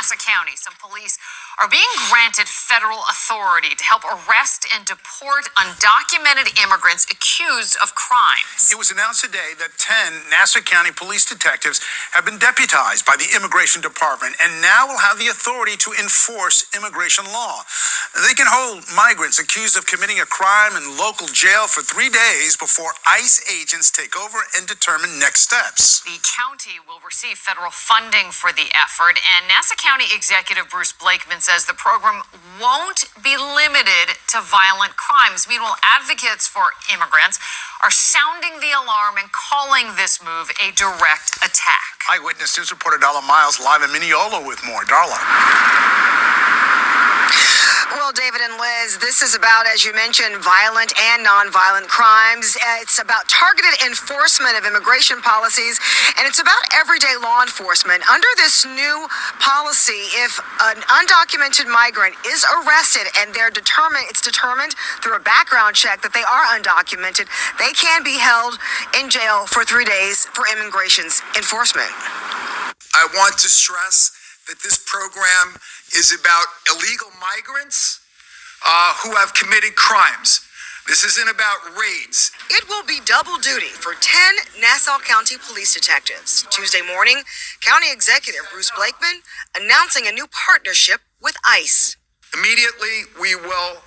Nassau County, some police are being granted federal authority to help arrest and deport undocumented immigrants accused of crimes. It was announced today that 10 Nassau County police detectives have been deputized by the Immigration Department and now will have the authority to enforce immigration law. They can hold migrants accused of committing a crime in local jail for 3 days before ICE agents take over and determine next steps. The county will receive federal funding for the effort, and Nassau County Executive Bruce Blakeman says the program won't be limited to violent crimes. Meanwhile, advocates for immigrants are sounding the alarm and calling this move a direct attack. Eyewitness News reporter Darla Miles live in Mineola with more. Darla. Well, David and Liz, this is about, as you mentioned, violent and nonviolent crimes. It's about targeted enforcement of immigration policies, and it's about everyday law enforcement. Under this new policy, if an undocumented migrant is arrested and it's determined through a background check that they are undocumented, they can be held in jail for 3 days for immigration's enforcement. I want to stress that this program is about illegal migrants who have committed crimes. This isn't about raids. It will be double duty for 10 Nassau County police detectives. Tuesday morning, County Executive Bruce Blakeman announcing a new partnership with ICE. Immediately, we will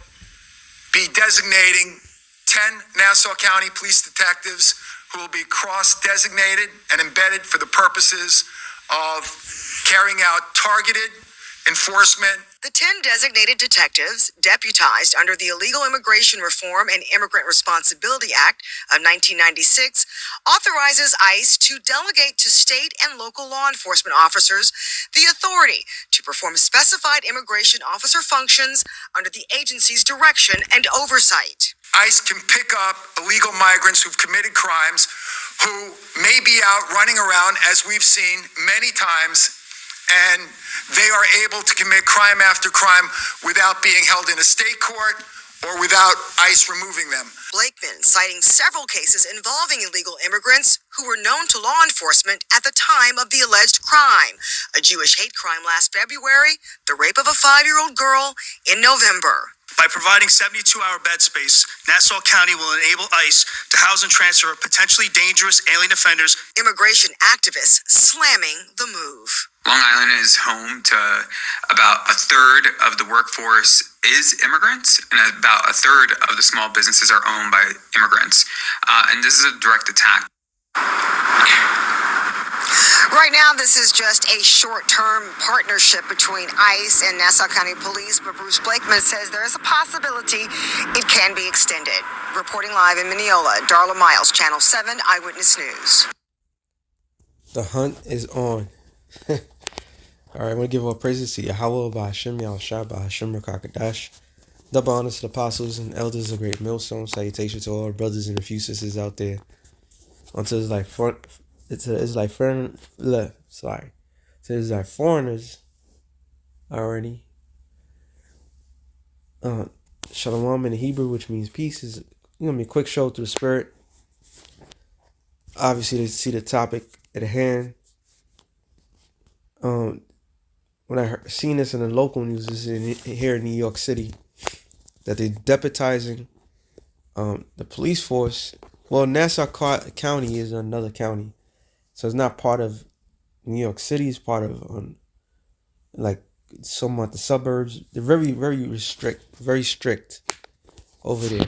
be designating 10 Nassau County police detectives who will be cross-designated and embedded for the purposes of carrying out targeted enforcement. The 10 designated detectives, deputized under the Illegal Immigration Reform and Immigrant Responsibility Act of 1996, authorizes ICE to delegate to state and local law enforcement officers the authority to perform specified immigration officer functions under the agency's direction and oversight. ICE can pick up illegal migrants who've committed crimes, who may be out running around, as we've seen many times, and they are able to commit crime after crime without being held in a state court or without ICE removing them. Blakeman citing several cases involving illegal immigrants who were known to law enforcement at the time of the alleged crime. A Jewish hate crime last February, the rape of a 5-year-old girl in November. By providing 72-hour bed space, Nassau County will enable ICE to house and transfer potentially dangerous alien offenders. Immigration activists slamming the move. Long Island is home to about a third of the workforce is immigrants, and about a third of the small businesses are owned by immigrants. And this is a direct attack. Right now, this is just a short-term partnership between ICE and Nassau County Police, but Bruce Blakeman says there is a possibility it can be extended. Reporting live in Mineola, Darla Miles, Channel 7 Eyewitness News. The hunt is on. All right, I want to give all praises to Yahweh, Ba'ashem, Yahushua, Ba'ashem, Rakakadash. Double honors to the apostles and elders of Great Millstone. Salutation to all our brothers and a few sisters out there. Until it's like foreigners already. Shalom in Hebrew, which means peace, is gonna be a quick show through the spirit. Obviously, to see the topic at hand. When I seen this in the local news, this is here in New York City, that they're deputizing the police force. Well, Nassau County is another county, so it's not part of New York City. It's part of like somewhat the suburbs. They're very, very strict over there.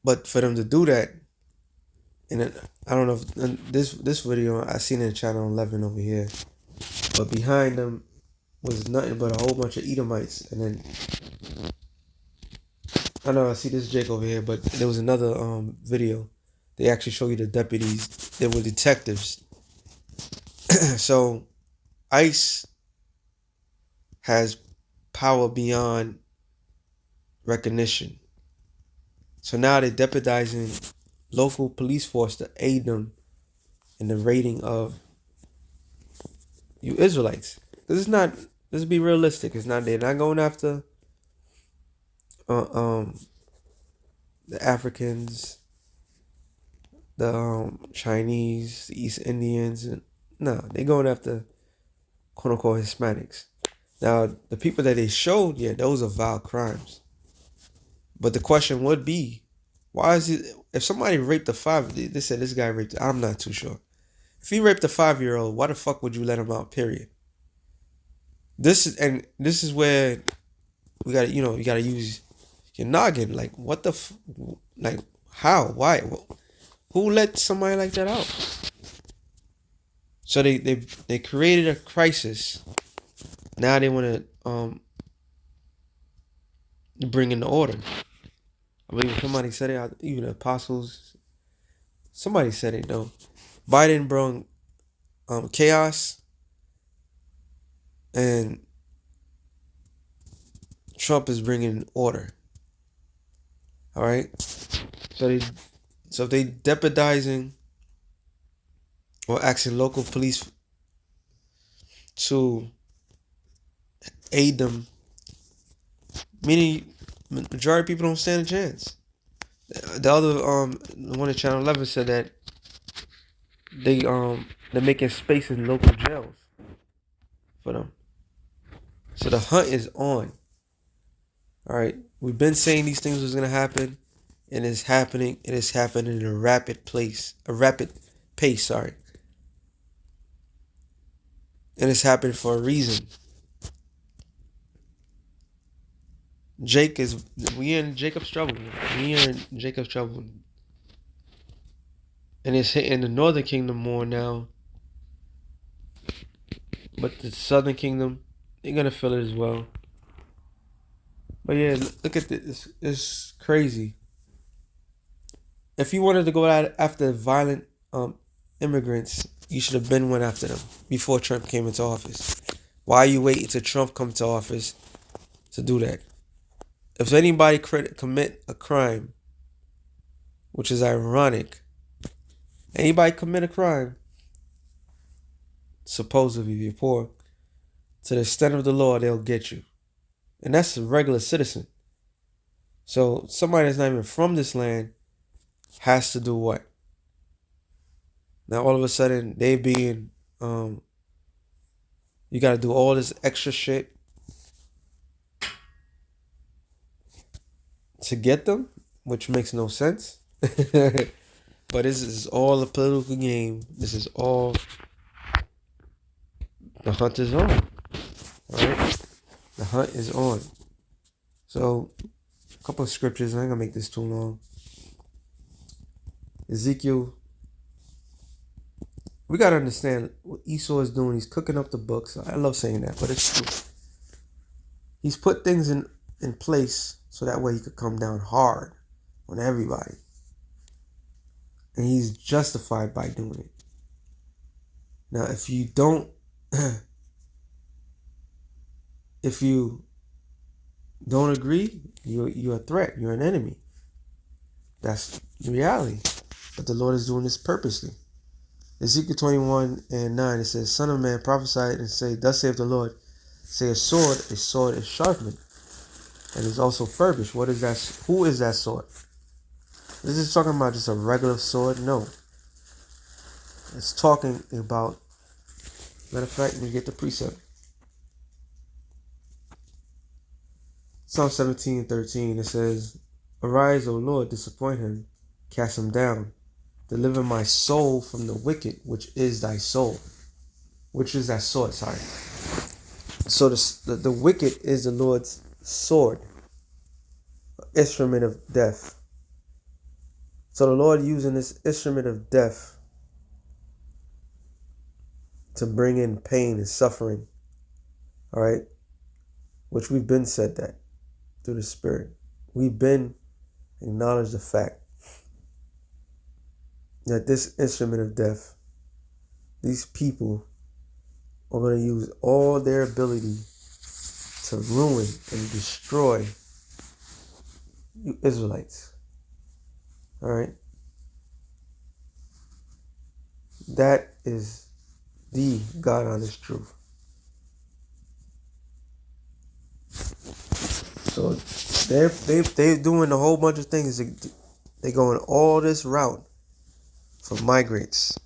But for them to do that, and I don't know if this video I seen in channel 11 over here, but behind them was nothing but a whole bunch of Edomites, and then I know I see this Jake over here, but there was another video. They actually show you the deputies. They were detectives. So ICE has power beyond recognition. So now they're deputizing local police force to aid them in the raiding of you Israelites. This is not. Let's be realistic. It's not. They're not going after the Africans, the Chinese, the East Indians, and no, they're going after quote unquote Hispanics. Now, the people that they showed, yeah, those are violent crimes. But the question would be, why is it, if somebody raped a 5, they said this guy raped, I'm not too sure. If he raped a 5-year-old, why the fuck would you let him out, period? This is where we gotta, you gotta use your noggin. Like, what the, like, how, why, who let somebody like that out? So they created a crisis. Now they want to bring in the order. I believe somebody said it. Even the apostles. Somebody said it though. Biden brought chaos, and Trump is bringing order. All right. So if they deputizing or asking local police to aid them, meaning majority of people don't stand a chance. The other one at Channel 11 said that they're making space in local jails for them. So the hunt is on. All right, we've been saying these things was gonna happen, and it's happening. It is happening in a rapid pace. Sorry, and it's happening for a reason. We in Jacob's trouble. We are in Jacob's trouble. And it's hitting the northern kingdom more now. But the southern kingdom, they're gonna feel it as well. But yeah, look at this. It's crazy. If you wanted to go out after violent immigrants, you should have been went after them before Trump came into office. Why are you waiting till Trump comes to office to do that? If anybody commit a crime, which is ironic, anybody commit a crime, supposedly if you're poor, to the extent of the law, they'll get you. And that's a regular citizen. So somebody that's not even from this land has to do what? Now all of a sudden they being, you got to do all this extra shit to get them, which makes no sense. But this is all a political game. This is all, the hunt is on. Alright? The hunt is on. So, a couple of scriptures. I ain't gonna make this too long. Ezekiel. We gotta understand what Esau is doing. He's cooking up the books. I love saying that, but it's true. He's put things in place so that way he could come down hard on everybody. And he's justified by doing it. Now, if you don't agree, you're a threat. You're an enemy. That's the reality. But the Lord is doing this purposely. Ezekiel 21:9, it says, Son of man, prophesy and say, Thus saith the Lord, say a sword is sharpened, and is also furbished. What is that? Who is that sword? Is this talking about just a regular sword? No. It's talking about, matter of fact, let me get the precept. Psalm 17:13, it says, Arise, O Lord, disappoint him, cast him down. Deliver my soul from the wicked, which is thy soul. Which is that sword, sorry. So the wicked is the Lord's sword, instrument of death. So the Lord using this instrument of death to bring in pain and suffering. All right? Which we've been said that through the Spirit. We've been acknowledged the fact that this instrument of death, these people are going to use all their ability to ruin and destroy you Israelites. All right? That is the God honest truth. So they're doing a whole bunch of things. They're going all this route for migrants,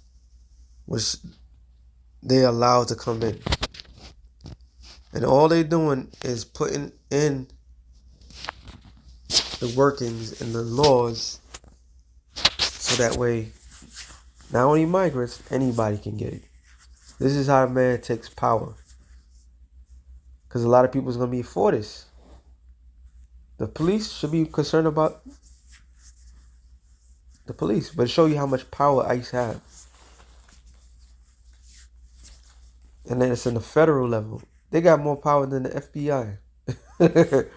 which they allowed to come in. And all they doing is putting in the workings and the laws so that way not only migrants, anybody can get it. This is how man takes power. Because a lot of people is going to be for this. The police should be concerned about the police, but show you how much power ICE have. And then it's in the federal level. They got more power than the FBI.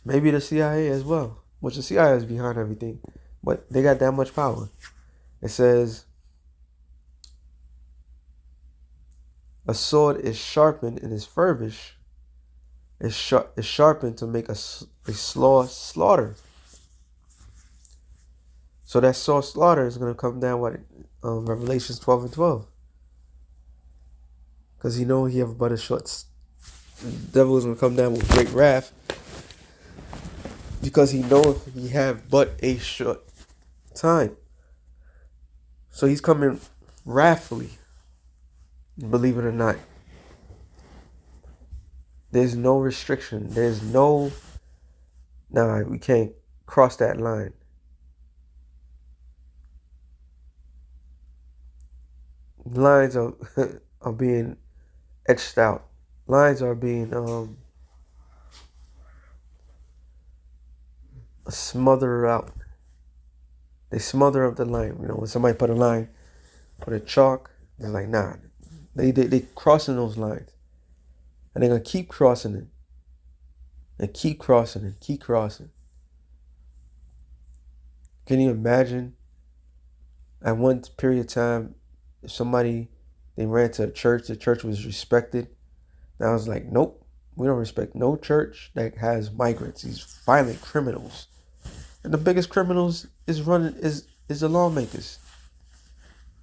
Maybe the CIA as well, which the CIA is behind everything. But they got that much power. It says, a sword is sharpened and is furbished. Is sharpened to make a slaughter. So that sword slaughter is going to come down what Revelations 12 and 12. Because he know he have but a short. The devil is going to come down with great wrath. Because he know he have but a short time. So he's coming wrathfully. Believe it or not. There's no restriction. There's no... Nah, we can't cross that line. Lines are being etched out. Lines are being smothered out. They smother up the line. You know, when somebody put a line, put a chalk, they're like, nah. They crossing those lines. And they're going to keep crossing it. And keep crossing it. Keep crossing. Can you imagine at one period of time, if somebody, they ran to a church, the church was respected. Now it's like, nope, we don't respect no church that has migrants, these violent criminals. And the biggest criminals is the lawmakers.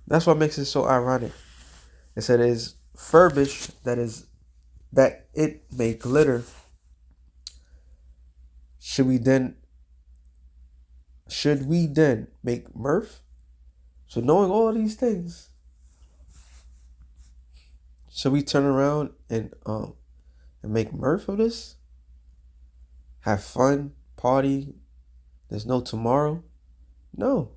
That's what makes it so ironic. It said it is furbished, that it may glitter. Should we then make mirth? So knowing all these things, should we turn around and make mirth of this? Have fun, party? There's no tomorrow? No.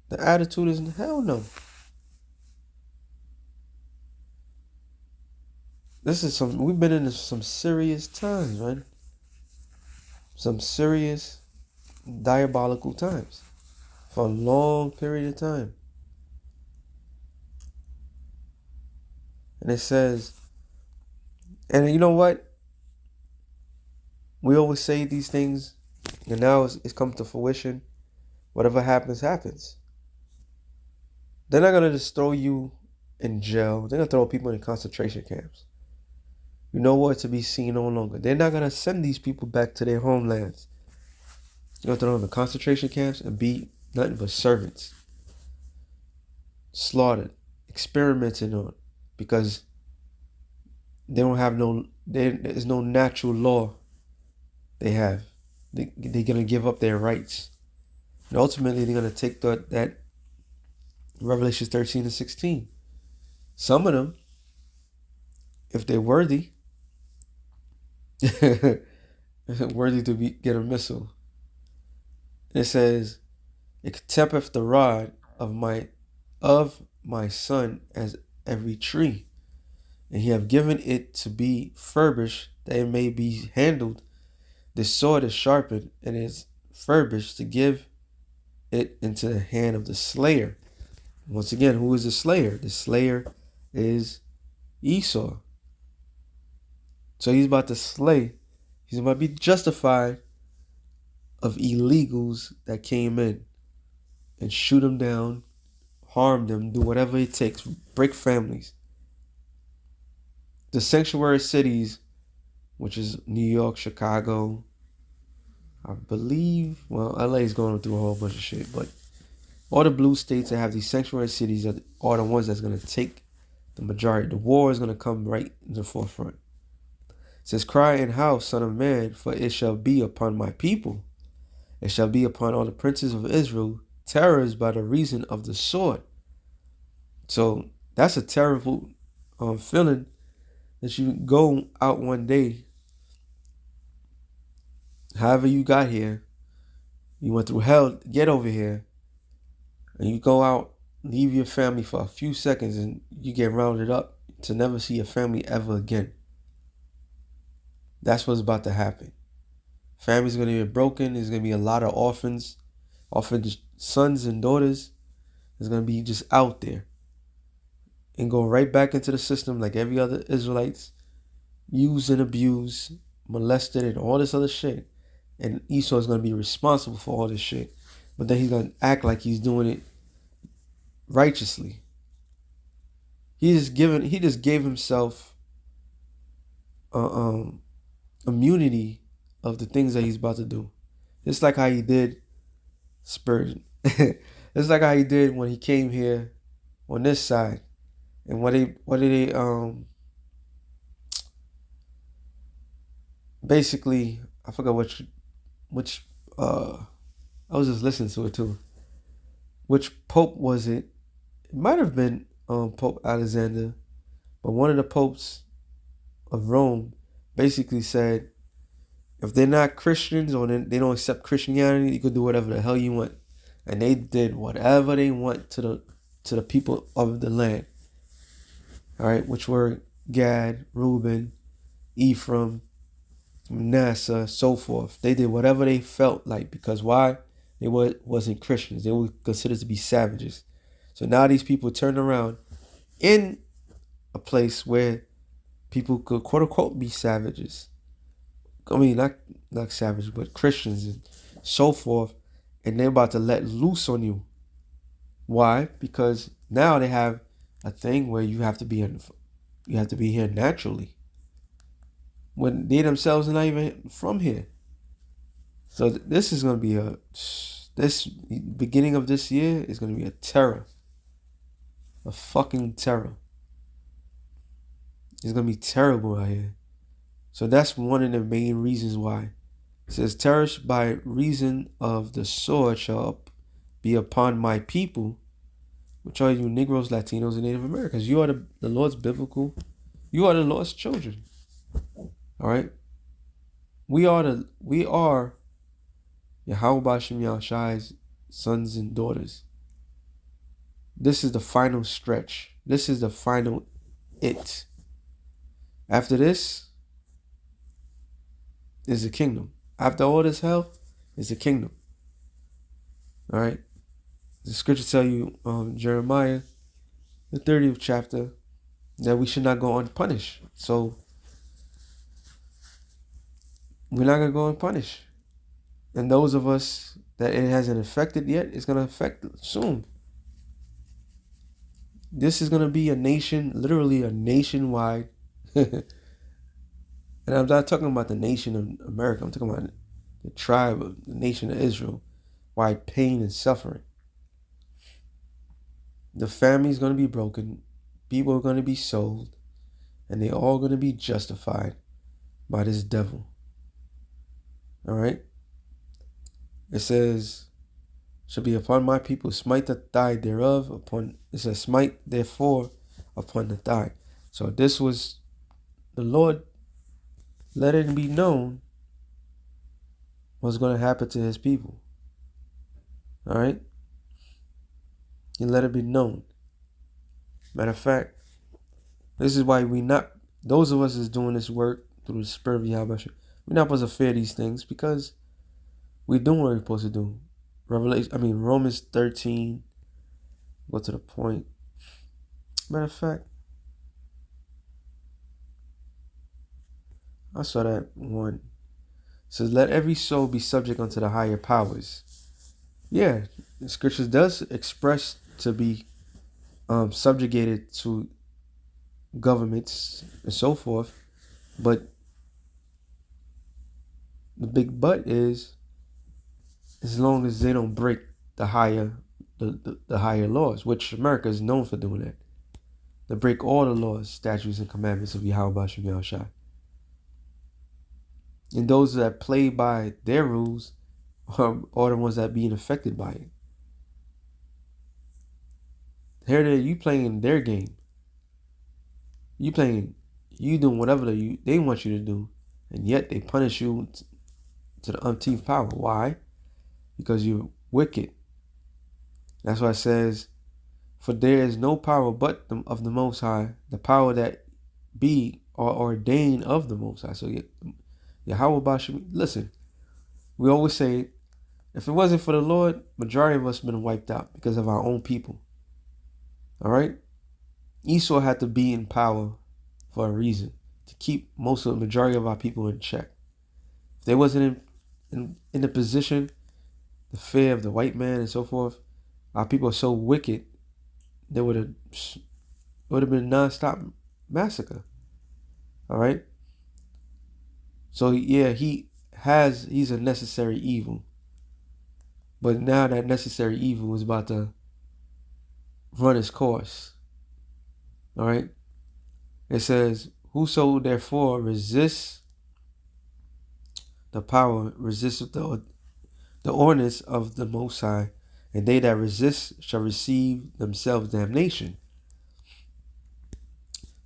The attitude is hell no. We've been in some serious times, right? Some serious diabolical times for a long period of time. And it says, and you know what? We always say these things, and now it's come to fruition. Whatever happens, happens. They're not going to just throw you in jail. They're going to throw people in concentration camps. You know what? To be seen no longer. They're not going to send these people back to their homelands. They're going to throw them in concentration camps and be nothing but servants. Slaughtered. Experimented on. Because they don't have there's no natural law they have. They're going to give up their rights. And ultimately, they're going to take that Revelation 13 and 16. Some of them, if they're worthy, worthy to get a missile. It says, it tempteth the rod of my son as every tree, and he have given it to be furbished, that it may be handled. The sword is sharpened and is furbished to give it into the hand of the slayer. Once again, who is the slayer? The slayer is Esau. So he's about to slay. He's about to be justified of illegals that came in and shoot them down, harm them, do whatever it takes, break families. The sanctuary cities, which is New York, Chicago, I believe, well, LA is going through a whole bunch of shit, but all the blue states that have these sanctuary cities are the ones that's going to take the majority. The war is going to come right in the forefront. It says, cry and howl, son of man, for it shall be upon my people. It shall be upon all the princes of Israel, terrors by the reason of the sword. So That's a terrible feeling that you go out one day, however you got here, you went through hell to get over here, and you go out, leave your family for a few seconds, and you get rounded up to never see your family ever again. That's what's about to happen. Families going to get broken. There's going to be a lot of orphans sons and daughters. Is going to be just out there and go right back into the system like every other Israelites, used and abused, molested, and all this other shit. And Esau is going to be responsible for all this shit. But then he's going to act like he's doing it righteously. He just gave himself immunity of the things that he's about to do. It's like how he did Spurgeon. It's like how he did when he came here on this side. And what did they basically, I forgot which I was just listening to it too. Which pope was it? It might have been Pope Alexander, but one of the popes of Rome basically said, if they're not Christians or they don't accept Christianity, you can do whatever the hell you want. And they did whatever they want to the people of the land. All right, which were Gad, Reuben, Ephraim, Manasseh, so forth. They did whatever they felt like, because why? They wasn't Christians. They were considered to be savages. So now these people turn around in a place where people could quote unquote be savages. I mean, not savages, but Christians and so forth. And they're about to let loose on you. Why? Because now they have a thing where you have to be here naturally, when they themselves are not even from here. So this is going to be this beginning of this year is going to be a terror, a fucking terror. It's going to be terrible out here. So that's one of the main reasons why. It says, terrors by reason of the sword shall be upon my people, which are you Negroes, Latinos, and Native Americans. You are the Lord's biblical, you are the Lord's children. All right? We are Yahweh Bashem Yahushai's sons and daughters. This is the final stretch. This is the final it. After this is the kingdom. After all this hell is the kingdom. All right? The scripture tell you, Jeremiah, the 30th chapter, that we should not go unpunished. So we're not going to go unpunished. And those of us that it hasn't affected yet, it's going to affect soon. This is going to be a nation, literally a nationwide. And I'm not talking about the nation of America. I'm talking about the tribe of the nation of Israel. Wide pain and suffering. The family's going to be broken. People are going to be sold. And they're all going to be justified by this devil. All right? It says, shall be upon my people, smite the thigh thereof. It says, smite therefore upon the thigh. So this was the Lord let it be known what's going to happen to his people. All right? He let it be known. Matter of fact, this is why those of us that's doing this work through the Spirit of Yahweh, we're not supposed to fear these things, because we're doing what we're supposed to do. Romans 13. Go to the point. Matter of fact, I saw that one. It says, let every soul be subject unto the higher powers. Yeah, the scriptures does express to be subjugated to governments and so forth. But the big but is, as long as they don't break the higher laws, which America is known for doing that. They break all the laws, statutes, and commandments of Yahweh Bashem Yahushai. And those that play by their rules are the ones that are being affected by it. Here you playing their game. You doing whatever they want you to do, and yet they punish you to the umpteenth power. Why? Because you're wicked. That's why it says, "For there is no power but of the Most High, the power that be or ordained of the Most High." So Yahweh Bashim, listen, we always say, if it wasn't for the Lord, majority of us have been wiped out because of our own people. All right? Esau had to be in power for a reason, to keep most of the majority of our people in check. If they wasn't in the position, the fear of the white man and so forth, our people are so wicked, there would have been non-stop massacre. All right? So yeah, he's a necessary evil. But now that necessary evil is about to run its course. All right? It says, "Whoso therefore resists the power, resists the ordinance of the Most High, and they that resist shall receive themselves damnation.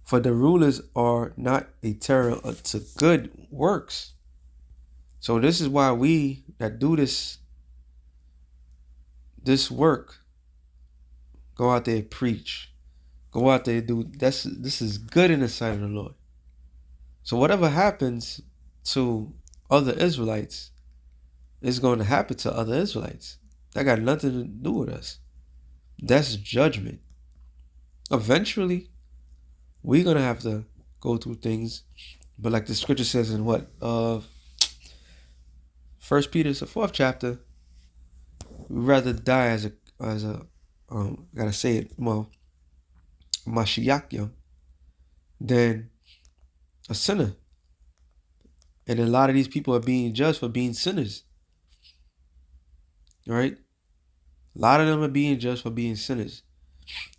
For the rulers are not a terror to good works." So this is why we that do this work go out there, preach, go out there, do this is good in the sight of the Lord. So whatever happens to other Israelites is going to happen to other Israelites. That got nothing to do with us. That's judgment. Eventually, we're going to have to go through things. But like the scripture says in what? 1 Peter, the 4th chapter, we'd rather die as a gotta say it, well, Mashiach, than a sinner. And a lot of these people are being judged for being sinners. Right? A lot of them are being judged for being sinners.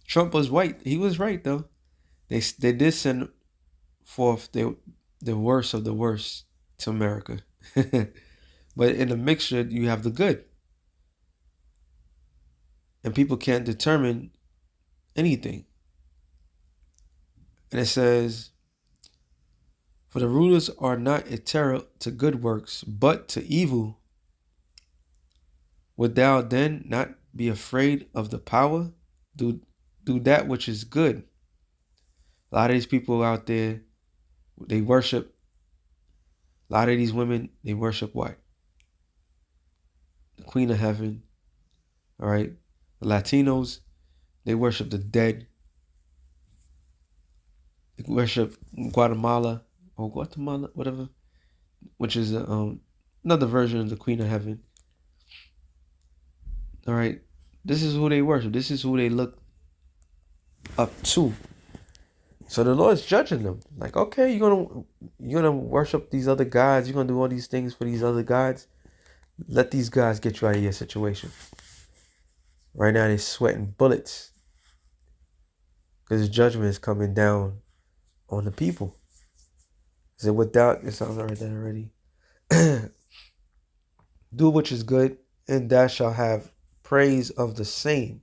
Trump was right. He was right, though. They did send forth the worst of the worst to America. But in the mixture, you have the good. And people can't determine anything. And it says, "For the rulers are not a terror to good works, but to evil. Would thou then not be afraid of the power? Do that which is good." A lot of these people out there, they worship. A lot of these women, they worship what? The Queen of Heaven. All right. The Latinos, they worship the dead. They worship Guatemala, whatever, which is another version of the Queen of Heaven. All right. This is who they worship. This is who they look up to. So the Lord's judging them. Like, okay, you're gonna worship these other gods. You're gonna do all these things for these other gods. Let these guys get you out of your situation. Right now they're sweating bullets because judgment is coming down on the people. So without, it sounds like that already. "Do which is good, and thou shalt have praise of the same."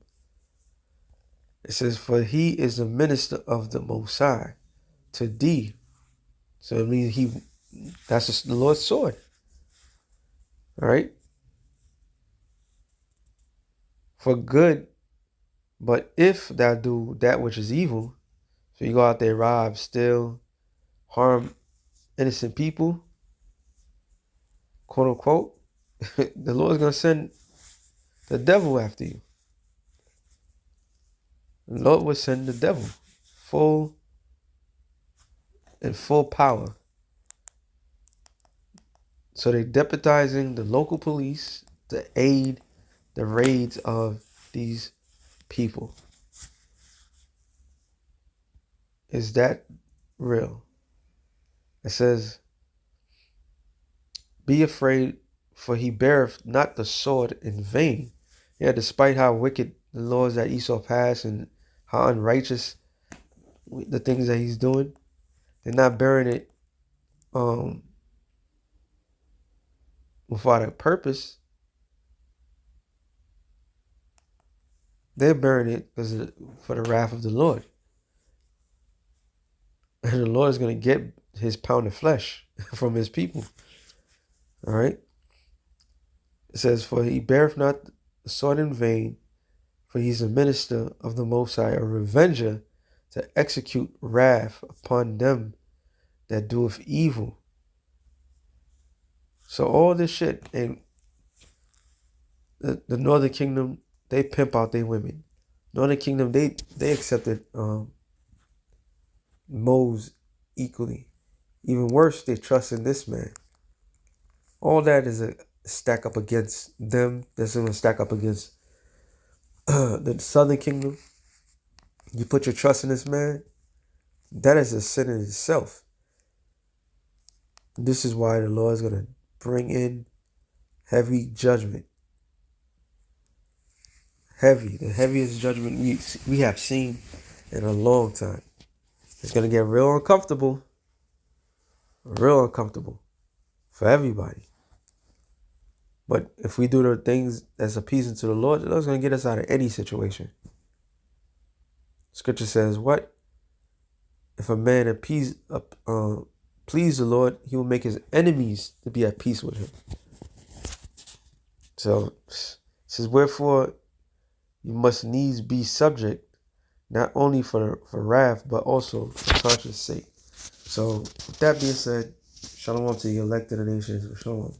It says, "For he is the minister of the Most High to thee." So it means that's the Lord's sword. All right. "For good, but if thou do that which is evil," so you go out there, rob, steal, harm innocent people, quote unquote, the Lord's going to send the devil after you. The Lord will send the devil full power. So they're deputizing the local police to aid the raids of these people. Is that real? It says, "Be afraid, for he beareth not the sword in vain." Yeah, despite how wicked the laws that Esau passed and how unrighteous the things that he's doing, they're not bearing it without a purpose. They're bearing it for the wrath of the Lord. And the Lord is going to get his pound of flesh from his people. All right. It says, for he beareth not the sword in vain, for he's a minister of the Most High, a revenger to execute wrath upon them that doeth evil. So all this shit, and the Northern Kingdom, they pimp out their women. Northern Kingdom, they accepted Moses equally. Even worse, they trust in this man. All that is a stack up against them. That's going to stack up against the Southern Kingdom. You put your trust in this man, that is a sin in itself. This is why the Lord is going to bring in heavy judgment. Heavy. The heaviest judgment we have seen in a long time. It's going to get real uncomfortable. Real uncomfortable for everybody. But if we do the things that's appeasing to the Lord, the Lord's going to get us out of any situation. Scripture says, what? If a man please the Lord, he will make his enemies to be at peace with him. So, it says, wherefore you must needs be subject, not only for wrath, but also for conscience sake. So, with that being said, shalom to the elect of the nations. Shalom.